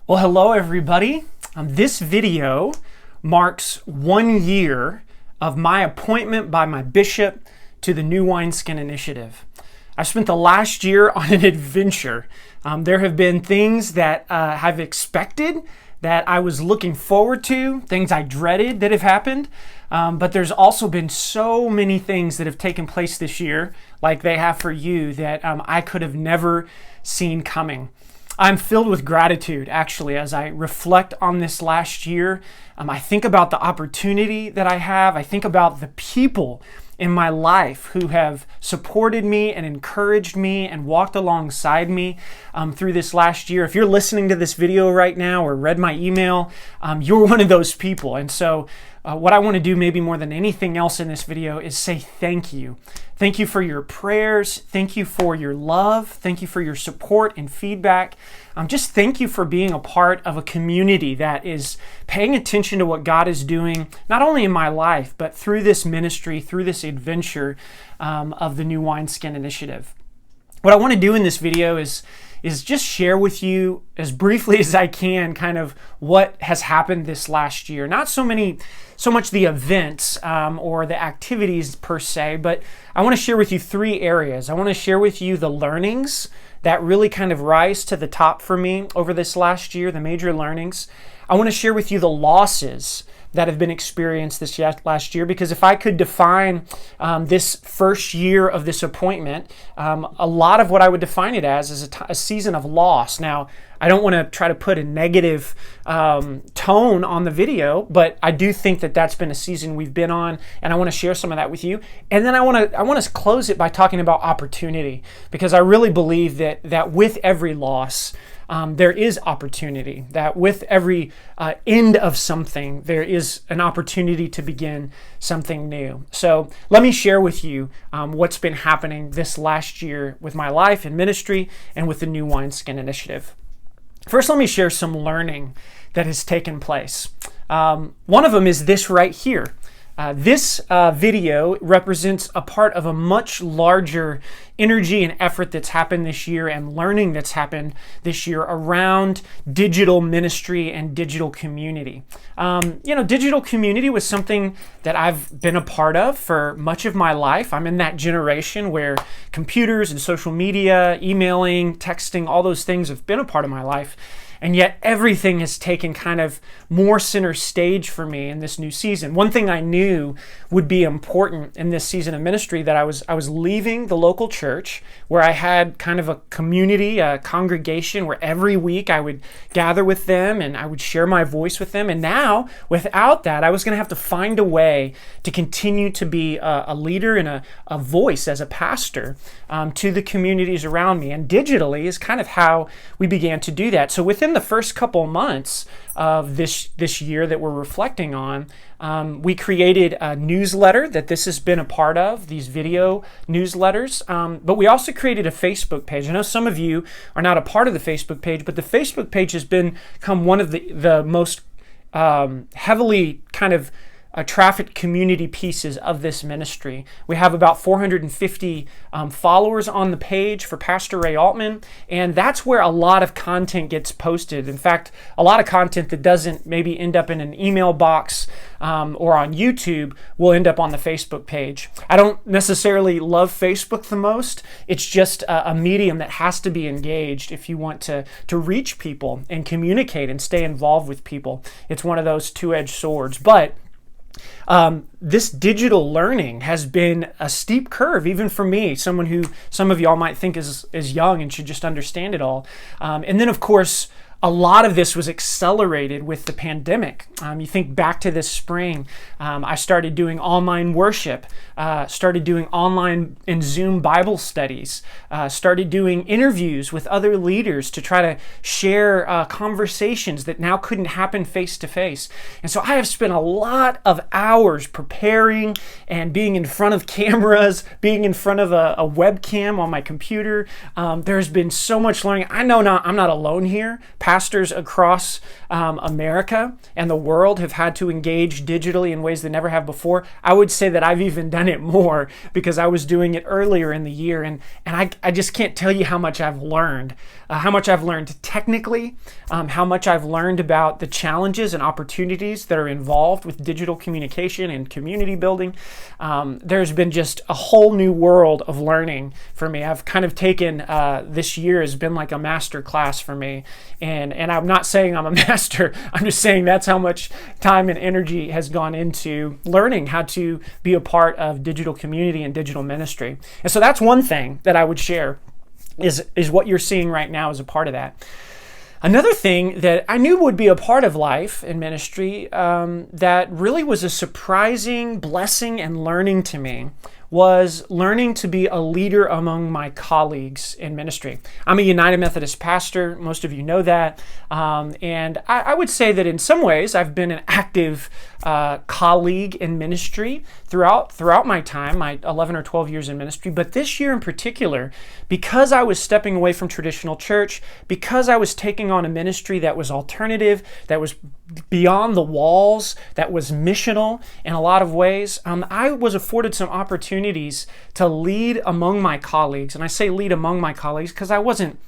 Well, hello everybody. This video marks 1 year of my appointment by my bishop to the new Wineskin initiative. I spent the last year on an adventure. There have been things that I've expected, that I was looking forward to, things I dreaded that have happened, but there's also been so many things that have taken place this year, like they have for you, that I could have never seen coming. I'm filled with gratitude, actually, as I reflect on this last year. I think about the opportunity that I have. I think about the people in my life who have supported me and encouraged me and walked alongside me through this last year. If you're listening to this video right now or read my email, you're one of those people. And so what I want to do maybe more than anything else in this video is say thank you. Thank you for your prayers. Thank you for your love. Thank you for your support and feedback. Just thank you for being a part of a community that is paying attention to what God is doing, not only in my life, but through this ministry, through this adventure of the New Wineskin Initiative. What I want to do in this video is just share with you as briefly as I can kind of what has happened this last year. Not so much the events or the activities per se, but I want to share with you 3 areas. I want to share with you the learnings that really kind of rise to the top for me over this last year, the major learnings. I want to share with you the losses that have been experienced this last year, because if I could define this first year of this appointment, a lot of what I would define it as is a season of loss. Now, I don't want to try to put a negative tone on the video, but I do think that that's been a season we've been on, and I want to share some of that with you. And then I want to close it by talking about opportunity, because I really believe that with every loss, there is opportunity, that with every end of something, there is an opportunity to begin something new. So let me share with you what's been happening this last year with my life and ministry and with the New Wineskin Initiative. First, let me share some learning that has taken place. One of them is this right here. This video represents a part of a much larger energy and effort that's happened this year and learning that's happened this year around digital ministry and digital community. Digital community was something that I've been a part of for much of my life. I'm in that generation where computers and social media, emailing, texting, all those things have been a part of my life. And yet everything has taken kind of more center stage for me in this new season. One thing I knew would be important in this season of ministry, that I was leaving the local church where I had kind of a community, a congregation where every week I would gather with them and I would share my voice with them. And now, without that, I was going to have to find a way to continue to be a leader and a voice as a pastor to the communities around me. And digitally is kind of how we began to do that. So within the first couple months of this year that we're reflecting on, we created a newsletter that this has been a part of, these video newsletters, but we also created a Facebook page. I know some of you are not a part of the Facebook page, but the Facebook page has become one of the most heavily kind of traffic community pieces of this ministry. We have about 450 followers on the page for Pastor Ray Altman, and that's where a lot of content gets posted. In fact, a lot of content that doesn't maybe end up in an email box or on YouTube will end up on the Facebook page. I don't necessarily love Facebook the most. It's just a medium that has to be engaged if you want to reach people and communicate and stay involved with people. It's one of those two-edged swords. But this digital learning has been a steep curve, even for me, someone who some of y'all might think is young and should just understand it all. And then, of course, a lot of this was accelerated with the pandemic. You think back to this spring, I started doing online worship, started doing online and Zoom Bible studies, started doing interviews with other leaders to try to share conversations that now couldn't happen face to face. And so I have spent a lot of hours preparing and being in front of cameras, being in front of a webcam on my computer. There's been so much learning. I know I'm not alone here. pastors across America and the world have had to engage digitally in ways they never have before. I would say that I've even done it more because I was doing it earlier in the year. And I just can't tell you how much I've learned technically, how much I've learned about the challenges and opportunities that are involved with digital communication and community building. There's been just a whole new world of learning for me. I've kind of taken this year has been like a master class for me. And I'm not saying I'm a master. I'm just saying that's how much time and energy has gone into learning how to be a part of digital community and digital ministry. And so that's one thing that I would share is what you're seeing right now as a part of that. Another thing that I knew would be a part of life and ministry that really was a surprising blessing and learning to me was learning to be a leader among my colleagues in ministry. I'm a United Methodist pastor. Most of you know that. And I would say that in some ways I've been an active colleague in ministry throughout my time, my 11 or 12 years in ministry. But this year in particular, because I was stepping away from traditional church, because I was taking on a ministry that was alternative, that was beyond the walls, that was missional in a lot of ways, I was afforded some opportunities to lead among my colleagues. And I say lead among my colleagues because I wasn't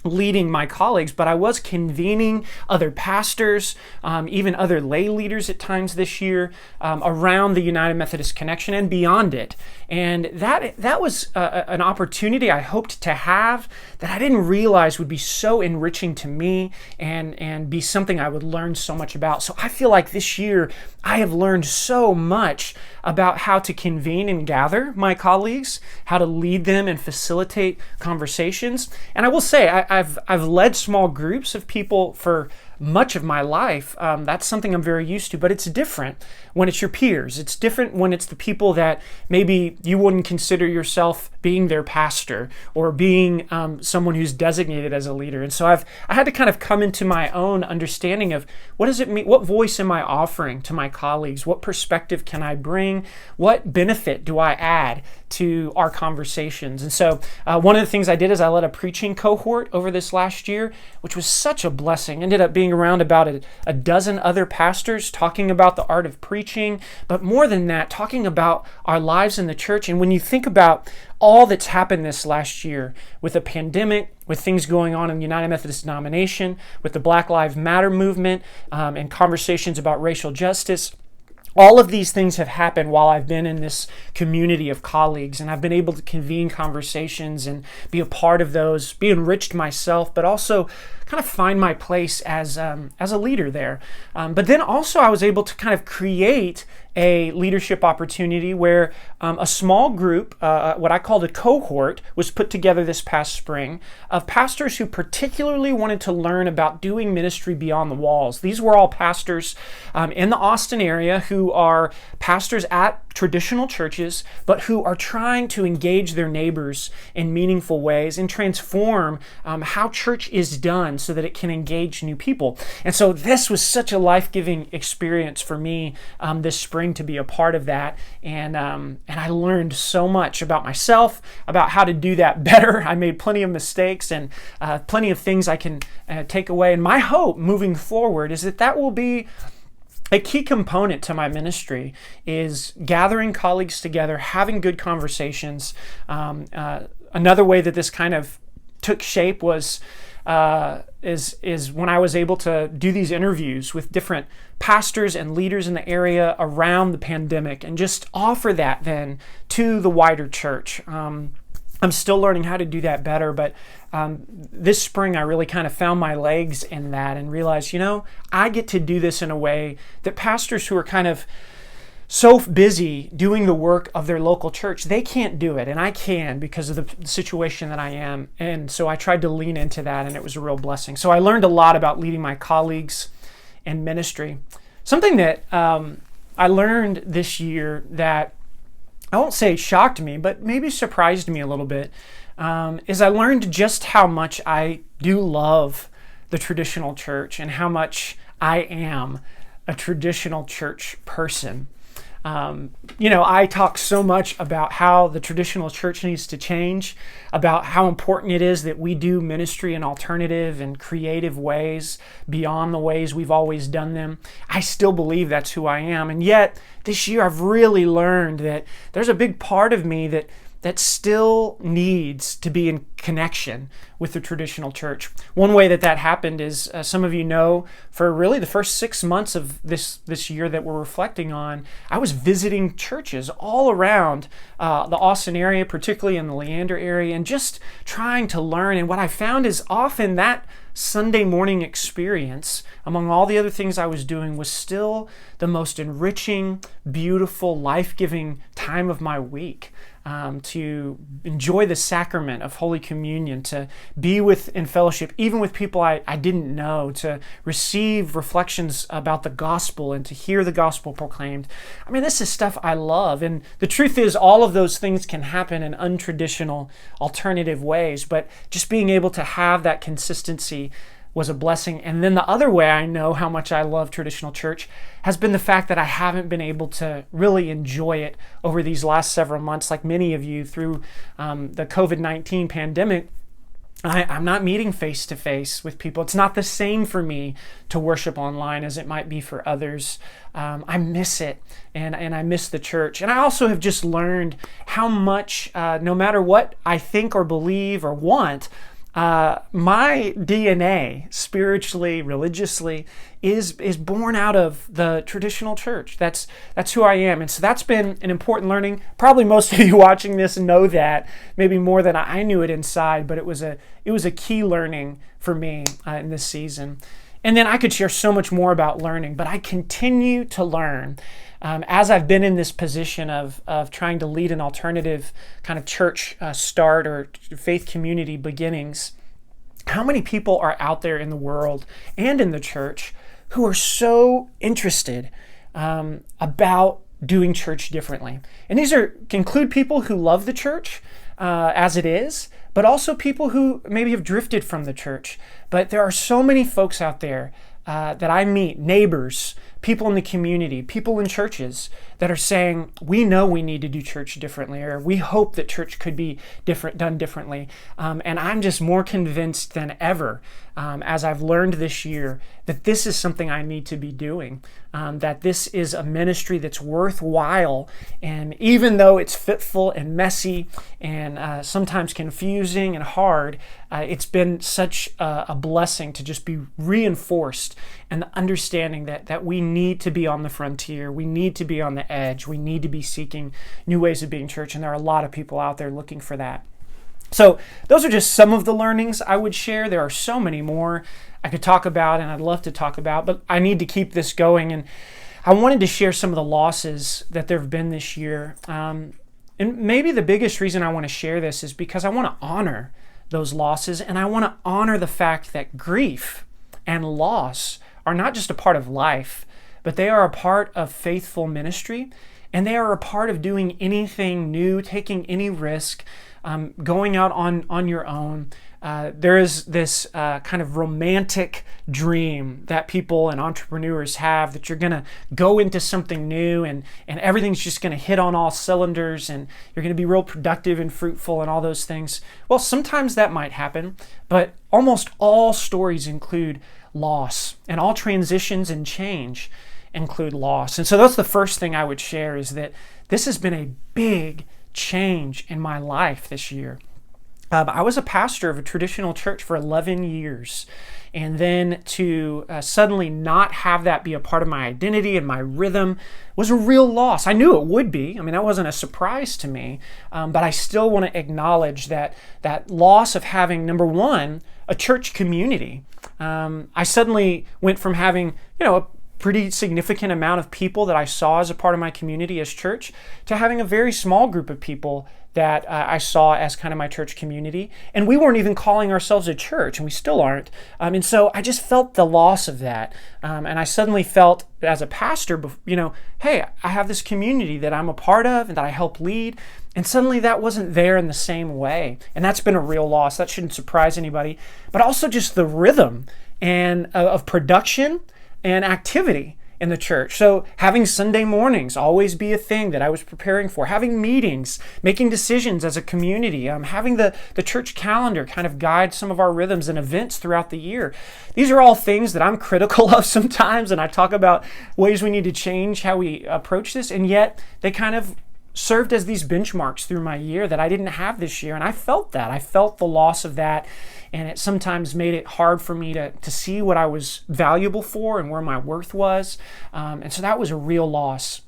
leading my colleagues, but I was convening other pastors, even other lay leaders at times this year around the United Methodist Connection and beyond it. And that was an opportunity I hoped to have that I didn't realize would be so enriching to me and be something I would learn so much about. So I feel like this year I have learned so much about how to convene and gather my colleagues, how to lead them and facilitate conversations. And I will say, I've led small groups of people for much of my life. That's something I'm very used to, but it's different when it's your peers. It's different when it's the people that maybe you wouldn't consider yourself being their pastor or being someone who's designated as a leader. And so I had to kind of come into my own understanding of what does it mean? What voice am I offering to my colleagues? What perspective can I bring? What benefit do I add to our conversations? And so one of the things I did is I led a preaching cohort over this last year, which was such a blessing. Ended up being around about a dozen other pastors talking about the art of preaching, but more than that, talking about our lives in the church. And when you think about all that's happened this last year with the pandemic, with things going on in the United Methodist denomination, with the Black Lives Matter movement, and conversations about racial justice, all of these things have happened while I've been in this community of colleagues, and I've been able to convene conversations and be a part of those, be enriched myself, but also kind of find my place as a leader there. But then also I was able to kind of create a leadership opportunity where a small group, what I called a cohort, was put together this past spring of pastors who particularly wanted to learn about doing ministry beyond the walls. These were all pastors in the Austin area who are pastors at traditional churches, but who are trying to engage their neighbors in meaningful ways and transform how church is done so that it can engage new people. And so this was such a life-giving experience for me this spring to be a part of that. And I learned so much about myself, about how to do that better. I made plenty of mistakes and plenty of things I can take away. And my hope moving forward is that will be a key component to my ministry, is gathering colleagues together, having good conversations. Another way that this kind of took shape was is when I was able to do these interviews with different pastors and leaders in the area around the pandemic and just offer that then to the wider church. I'm still learning how to do that better, but this spring I really kind of found my legs in that and realized, I get to do this in a way that pastors who are kind of so busy doing the work of their local church, they can't do it, and I can because of the situation that I am. And so I tried to lean into that, and it was a real blessing. So I learned a lot about leading my colleagues in ministry. Something that I learned this year that I won't say shocked me, but maybe surprised me a little bit, is I learned just how much I do love the traditional church and how much I am a traditional church person. I talk so much about how the traditional church needs to change, about how important it is that we do ministry in alternative and creative ways beyond the ways we've always done them. I still believe that's who I am. And yet, this year I've really learned that there's a big part of me that still needs to be in connection with the traditional church. One way that happened is, some of you know, for really the first 6 months of this year that we're reflecting on, I was visiting churches all around the Austin area, particularly in the Leander area, and just trying to learn. And what I found is often that Sunday morning experience, among all the other things I was doing, was still the most enriching, beautiful, life-giving time of my week. To enjoy the sacrament of Holy Communion, to be in fellowship, even with people I didn't know, to receive reflections about the gospel and to hear the gospel proclaimed. I mean, this is stuff I love. And the truth is, all of those things can happen in untraditional, alternative ways, but just being able to have that consistency was a blessing. And then the other way I know how much I love traditional church has been the fact that I haven't been able to really enjoy it over these last several months, like many of you, through the COVID-19 pandemic. I'm not meeting face to face with people. It's not the same for me to worship online as it might be for others. I miss it, and I miss the church. And I also have just learned how much, no matter what I think or believe or want, my DNA, spiritually, religiously, is born out of the traditional church. That's who I am. And so that's been an important learning. Probably most of you watching this know that, maybe more than I knew it inside, but it was a key learning for me in this season. And then I could share so much more about learning, but I continue to learn. As I've been in this position of trying to lead an alternative kind of church start or faith community beginnings, how many people are out there in the world and in the church who are so interested about doing church differently? And these include people who love the church as it is, but also people who maybe have drifted from the church. But there are so many folks out there that I meet, neighbors, people in the community, people in churches that are saying, we know we need to do church differently, or we hope that church could be done differently. And I'm just more convinced than ever, as I've learned this year, that this is something I need to be doing, that this is a ministry that's worthwhile. And even though it's fitful and messy and sometimes confusing and hard, it's been such a blessing to just be reinforced and the understanding that we need to be on the frontier, we need to be on the edge, we need to be seeking new ways of being church, and there are a lot of people out there looking for that. So those are just some of the learnings I would share. There are so many more I could talk about and I'd love to talk about, but I need to keep this going. And I wanted to share some of the losses that there have been this year. And maybe the biggest reason I want to share this is because I want to honor those losses, and I want to honor the fact that grief and loss are not just a part of life, but they are a part of faithful ministry, and they are a part of doing anything new, taking any risk, going out on your own. There is this kind of romantic dream that people and entrepreneurs have, that you're going to go into something new and everything's just going to hit on all cylinders and you're going to be real productive and fruitful and all those things. Well, sometimes that might happen, but almost all stories include loss, and all transitions and change include loss. And so that's the first thing I would share, is that this has been a big change in my life this year. I was a pastor of a traditional church for 11 years, and then to suddenly not have that be a part of my identity and my rhythm was a real loss. I knew it would be. I mean, that wasn't a surprise to me, but I still want to acknowledge that loss of having, number one, a church community. I suddenly went from having, a pretty significant amount of people that I saw as a part of my community as church, to having a very small group of people that I saw as kind of my church community. And we weren't even calling ourselves a church, and we still aren't. And so I just felt the loss of that. And I suddenly felt, as a pastor, hey, I have this community that I'm a part of and that I help lead. And suddenly that wasn't there in the same way. And that's been a real loss. That shouldn't surprise anybody. But also just the rhythm and of production and activity in the church. So having Sunday mornings always be a thing that I was preparing for, having meetings, making decisions as a community, having the church calendar kind of guide some of our rhythms and events throughout the year. These are all things that I'm critical of sometimes, and I talk about ways we need to change how we approach this, and yet they kind of served as these benchmarks through my year that I didn't have this year. And I felt that. I felt the loss of that. And it sometimes made it hard for me to see what I was valuable for and where my worth was. And so that was a real loss.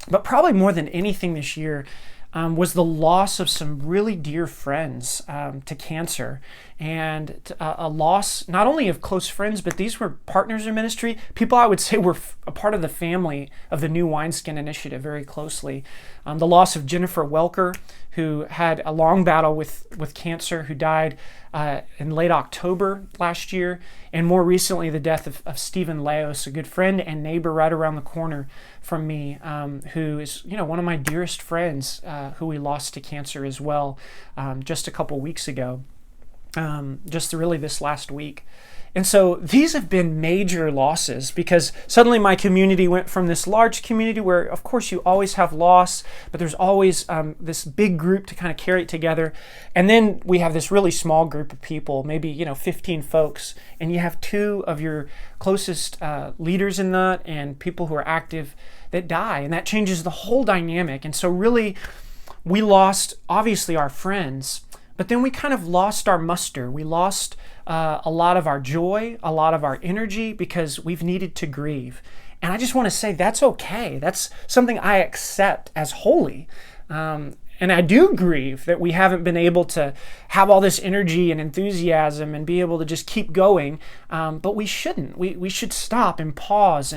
But probably more than anything this year was the loss of some really dear friends to cancer, and a loss not only of close friends, but these were partners in ministry, people I would say were a part of the family of the New Wineskin Initiative very closely. The loss of Jennifer Welker, who had a long battle with cancer, who died in late October last year, and more recently the death of Stephen Leos, a good friend and neighbor right around the corner from me, who is one of my dearest friends, who we lost to cancer as well just a couple weeks ago, just really this last week. And so these have been major losses, because suddenly my community went from this large community where, of course, you always have loss, but there's always this big group to kind of carry it together. And then we have this really small group of people, maybe 15 folks, and you have two of your closest leaders in that and people who are active that die, and that changes the whole dynamic. And so really, we lost, obviously, our friends, but then we kind of lost our muster. We lost a lot of our joy, a lot of our energy, because we've needed to grieve. And I just want to say that's okay. That's something I accept as holy. And I do grieve that we haven't been able to have all this energy and enthusiasm and be able to just keep going. But we shouldn't. We should stop and pause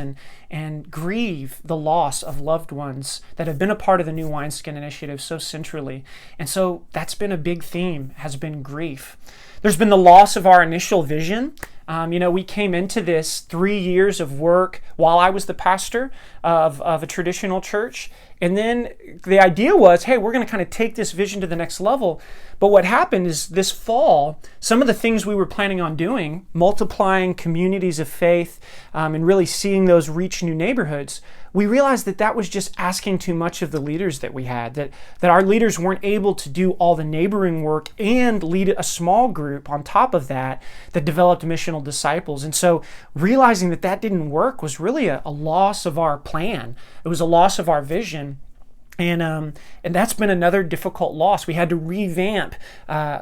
and grieve the loss of loved ones that have been a part of the New Wineskin Initiative so centrally. And so that's been a big theme, has been grief. There's been the loss of our initial vision. We came into this 3 years of work while I was the pastor of a traditional church. And then the idea was, hey, we're going to kind of take this vision to the next level. But what happened is this fall, some of the things we were planning on doing, multiplying communities of faith and really seeing those reach new neighborhoods, we realized that was just asking too much of the leaders that we had, that our leaders weren't able to do all the neighboring work and lead a small group on top of that developed missional disciples. And so realizing that didn't work was really a loss of our plan. It was a loss of our vision. And that's been another difficult loss. We had to revamp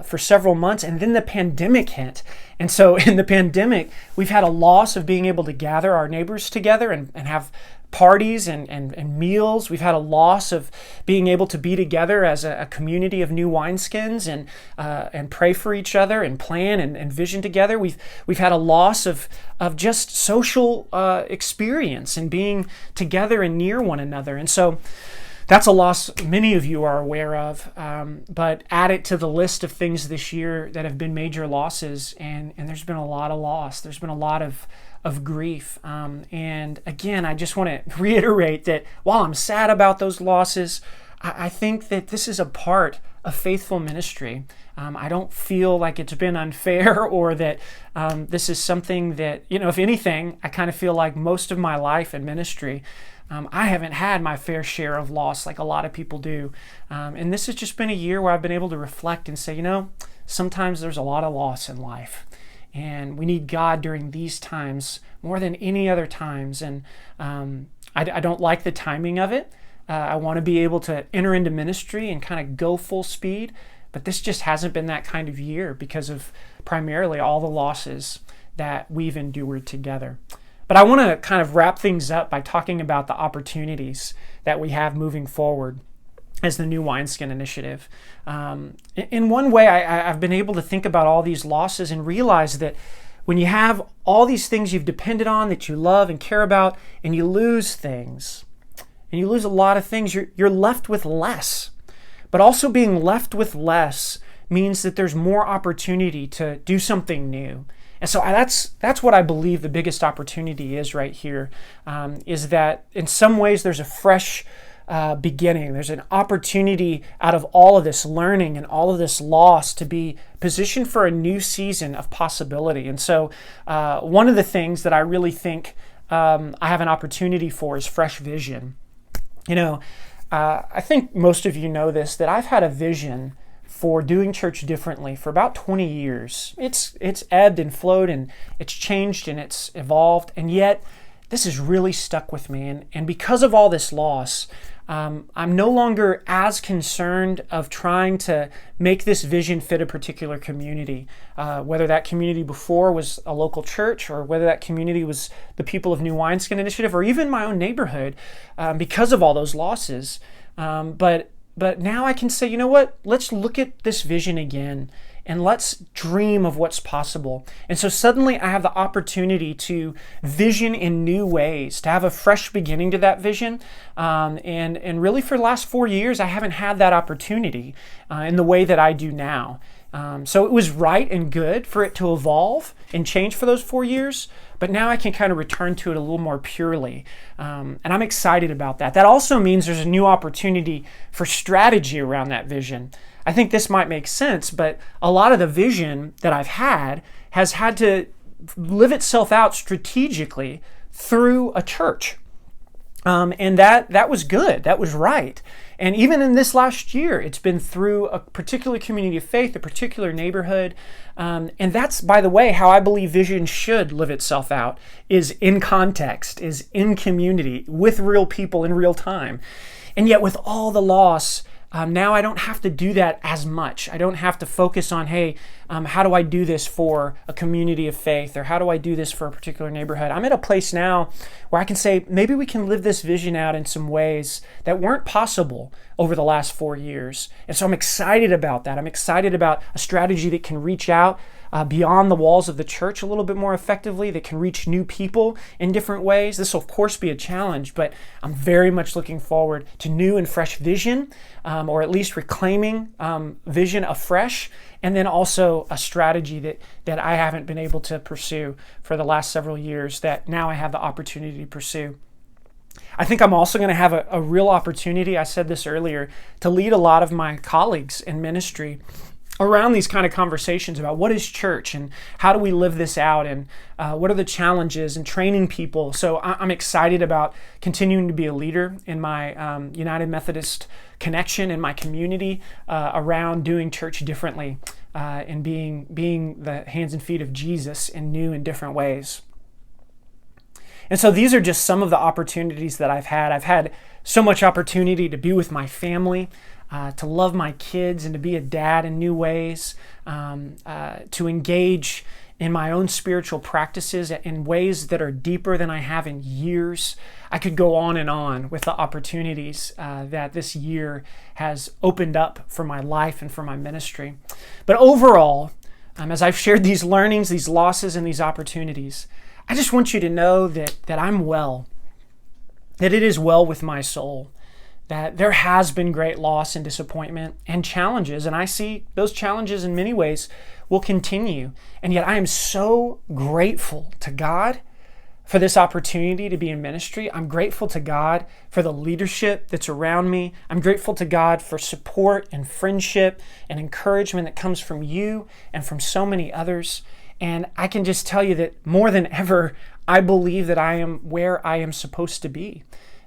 for several months, and then the pandemic hit. And so in the pandemic, we've had a loss of being able to gather our neighbors together and have parties and meals. We've had a loss of being able to be together as a community of new wineskins and pray for each other and plan and vision together. We've had a loss of just social experience and being together and near one another. And so that's a loss many of you are aware of, but add it to the list of things this year that have been major losses, and there's been a lot of loss. There's been a lot of grief. And again, I just want to reiterate that while I'm sad about those losses, I think that this is a part of faithful ministry. I don't feel like it's been unfair or that this is something that, if anything, I kind of feel like most of my life in ministry, I haven't had my fair share of loss like a lot of people do. And this has just been a year where I've been able to reflect and say, sometimes there's a lot of loss in life. And we need God during these times more than any other times. And I don't like the timing of it. I want to be able to enter into ministry and kind of go full speed. But this just hasn't been that kind of year because of primarily all the losses that we've endured together. But I want to kind of wrap things up by talking about the opportunities that we have moving forward as the New Wineskin Initiative. In one way, I've been able to think about all these losses and realize that when you have all these things you've depended on that you love and care about, and you lose things, and you lose a lot of things, you're left with less. But also being left with less means that there's more opportunity to do something new. And so that's what I believe the biggest opportunity is right here, is that in some ways there's a fresh beginning. There's an opportunity out of all of this learning and all of this loss to be positioned for a new season of possibility. And so one of the things that I really think I have an opportunity for is fresh vision. I think most of you know this, that I've had a vision for doing church differently for about 20 years. It's ebbed and flowed, and it's changed and it's evolved, and yet this has really stuck with me. And because of all this loss, I'm no longer as concerned of trying to make this vision fit a particular community, whether that community before was a local church or whether that community was the people of New Wineskin Initiative or even my own neighborhood, because of all those losses. But now I can say, you know what? Let's look at this vision again and let's dream of what's possible. And so suddenly I have the opportunity to vision in new ways, to have a fresh beginning to that vision. And really for the last 4 years, I haven't had that opportunity in the way that I do now. So it was right and good for it to evolve and change for those 4 years, but now I can kind of return to it a little more purely. And I'm excited about that. That also means there's a new opportunity for strategy around that vision. I think this might make sense, but a lot of the vision that I've had has had to live itself out strategically through a church. And that was good. That was right. And even in this last year, it's been through a particular community of faith, a particular neighborhood. And that's, by the way, how I believe vision should live itself out, is in context, is in community, with real people in real time. And yet with all the loss, now I don't have to do that as much. I don't have to focus on, hey, how do I do this for a community of faith, or how do I do this for a particular neighborhood? I'm at a place now where I can say, maybe we can live this vision out in some ways that weren't possible over the last 4 years. And so I'm excited about that. I'm excited about a strategy that can reach out beyond the walls of the church a little bit more effectively, that can reach new people in different ways. This will, of course, be a challenge, but I'm very much looking forward to new and fresh vision, or at least reclaiming vision afresh, and then also a strategy that I haven't been able to pursue for the last several years that now I have the opportunity to pursue. I think I'm also going to have a real opportunity, I said this earlier, to lead a lot of my colleagues in ministry around these kind of conversations about what is church and how do we live this out, and what are the challenges, and training people. So I'm excited about continuing to be a leader in my United Methodist connection in my community around doing church differently and being the hands and feet of Jesus in new and different ways. And so these are just some of the opportunities that I've had. I've had so much opportunity to be with my family, to love my kids, and to be a dad in new ways, to engage in my own spiritual practices in ways that are deeper than I have in years. I could go on with the opportunities that this year has opened up for my life and for my ministry. But overall, as I've shared these learnings, these losses, and these opportunities, I just want you to know that I'm well, that it is well with my soul, that there has been great loss and disappointment and challenges, and I see those challenges in many ways will continue. And yet I am so grateful to God for this opportunity to be in ministry. I'm grateful to God for the leadership that's around me. I'm grateful to God for support and friendship and encouragement that comes from you and from so many others. And I can just tell you that more than ever, I believe that I am where I am supposed to be,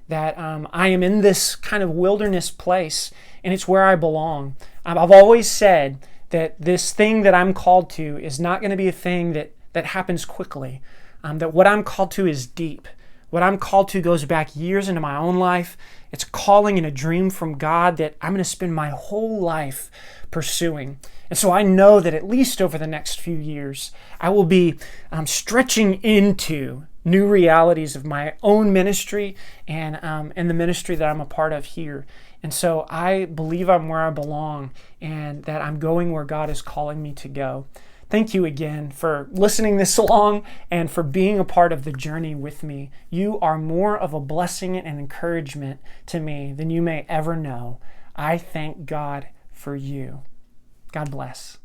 that I am in this kind of wilderness place, and it's where I belong. I've always said that this thing that I'm called to is not going to be a thing that happens quickly, that what I'm called to is deep. What I'm called to goes back years into my own life. It's a calling and a dream from God that I'm going to spend my whole life pursuing. And so I know that at least over the next few years, I will be stretching into new realities of my own ministry and the ministry that I'm a part of here. And so I believe I'm where I belong, and that I'm going where God is calling me to go. Thank you again for listening this long and for being a part of the journey with me. You are more of a blessing and encouragement to me than you may ever know. I thank God for you. God bless.